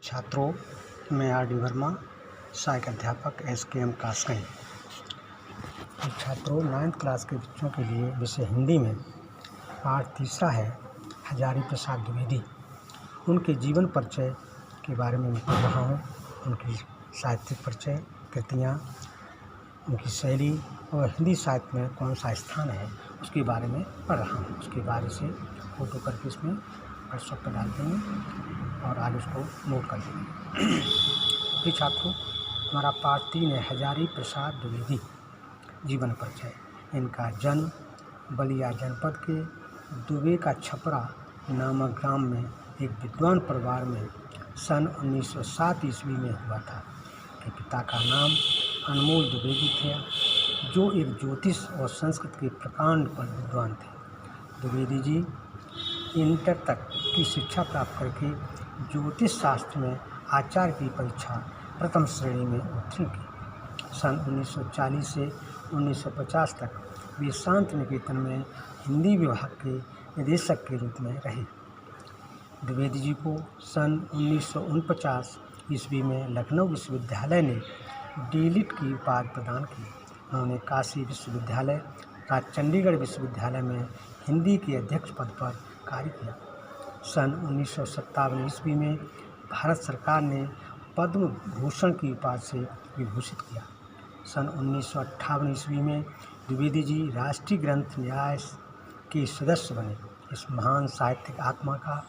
छात्रों, मैं आर.डी. वर्मा, सहायक अध्यापक एस.के.एम. कासगंज। तो छात्रों, 9th क्लास के बच्चों के लिए विषय हिंदी में पाठ तीसरा है हजारी प्रसाद द्विवेदी। उनके जीवन परिचय के बारे में मैं पढ़ रहा हूँ। उनकी साहित्यिक परिचय, कृतियाँ, उनकी शैली और हिंदी साहित्य में कौन सा स्थान है उसके बारे में पढ़ रहा हूँ। उसके बारे से फोटो करके इसमें व्हाट्सएप पर डाल देंगे और आगे उसको नोट कर लेंगे। ये छात्रों, हमारा पाठ 3 है हजारी प्रसाद द्विवेदी, जीवन परिचय। इनका जन्म बलिया जनपद के दुबे का छपरा नामक ग्राम में एक विद्वान परिवार में सन 1907 ईस्वी में हुआ था। कि पिता का नाम अनमोल द्विवेदी थे, जो एक ज्योतिष और संस्कृत के प्रकांड पर विद्वान थे। द्विवेदी जी इंटर तक की शिक्षा प्राप्त करके ज्योतिष शास्त्र में आचार्य की परीक्षा प्रथम श्रेणी में उत्तीर्ण की। सन 1940 से 1950 तक वे शांति निकेतन में हिंदी विभाग के निदेशक के रूप में रहे। द्विवेदी जी को सन 1949 ईस्वी में लखनऊ विश्वविद्यालय ने डी.लिट की उपाधि प्रदान की। उन्होंने काशी विश्वविद्यालय तथा चंडीगढ़ विश्वविद्यालय में हिंदी के अध्यक्ष पद पर कार्य किया। सन 1957 ईस्वी में भारत सरकार ने पद्म भूषण की उपाधि से विभूषित किया। सन 1958 ईस्वी में द्विवेदी जी राष्ट्रीय ग्रंथ न्यास के सदस्य बने। इस महान साहित्यिक आत्मा का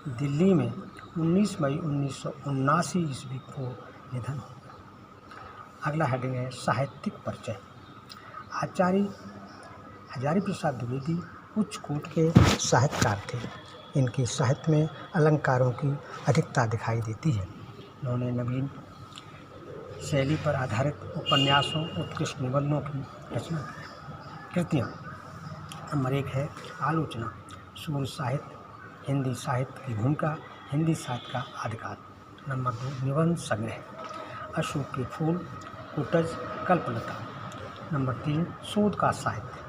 दिल्ली में 19 मई 1979 ईस्वी को निधन हो गया। अगला हेडिंग है साहित्यिक परिचय। आचार्य हजारी प्रसाद द्विवेदी उच्च कोटि के साहित्यकार थे। इनके साहित्य में अलंकारों की अधिकता दिखाई देती है। उन्होंने नवीन शैली पर आधारित उपन्यासों, उत्कृष्ट निबंधों की रचना की। कृतियाँ। नंबर 1 है आलोचना, सूर्य साहित्य, हिंदी साहित्य की भूमिका, हिंदी साहित्य का आदिकाल। नंबर 2 निबंध संग्रह, अशोक के फूल, कुटज, कल्पलता। नंबर 3 शोध का साहित्य,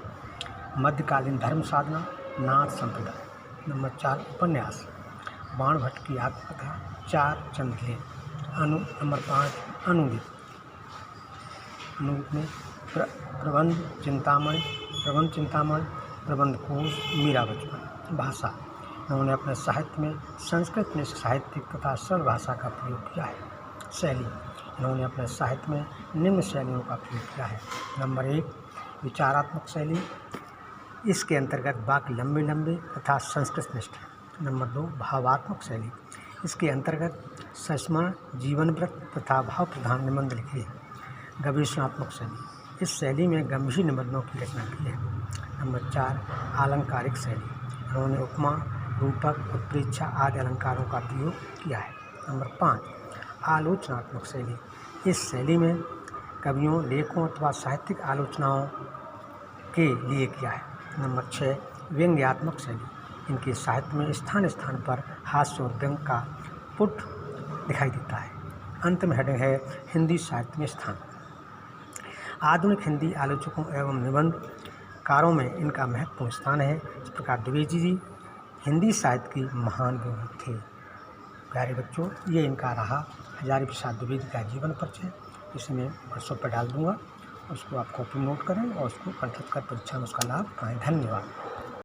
मध्यकालीन धर्म साधना, नाथ संप्रदाय। नंबर 4 उपन्यास, बाणभट्ट की आत्मकथा, 4 चंद्रलेन। नंबर 5 अनुदित। अनुदित में प्रबंध चिंतामणि, प्रबंध कोश, मीरा बचपन। भाषा, उन्होंने अपने साहित्य में संस्कृत में साहित्यिक तथा सरल भाषा का प्रयोग किया है। शैली, इन्होंने अपने साहित्य में निम्न शैलियों का प्रयोग किया है। नंबर 1 विचारात्मक शैली, इसके अंतर्गत वाक्य लंबे लंबे तथा संस्कृतनिष्ठ है। नंबर 2 भावात्मक शैली, इसके अंतर्गत संस्मरण, जीवन व्रत तथा भाव प्रधान निबंध लिखे हैं। गवेषणात्मक शैली, इस शैली में गंभीर निबंधों की रचना की है। नंबर 4 आलंकारिक शैली, उन्होंने उपमा, रूपक, उत्प्रेक्षा आदि अलंकारों का प्रयोग किया है। नंबर 5 आलोचनात्मक शैली, इस शैली में कवियों, लेखों अथवा साहित्यिक आलोचनाओं के लिए किया है। नंबर 6 व्यंग्यात्मक शैली, इनके साहित्य में स्थान स्थान पर हास्य और व्यंग का पुट दिखाई देता है। अंत में हेडिंग है हिंदी साहित्य में स्थान। आधुनिक हिंदी आलोचकों एवं निबंधकारों में इनका महत्वपूर्ण स्थान है। इस प्रकार द्विवेदी जी हिंदी साहित्य की महान गुरु थे। प्यारे बच्चों, ये इनका रहा हजारी प्रसाद द्विवेदी का जीवन परिचय। इसे मैं व्हाट्सएप पर डाल दूँगा, उसको आप कॉपी नोट करें और उसको कंठस्थ कर परीक्षा में उसका लाभ पाएँ। धन्यवाद।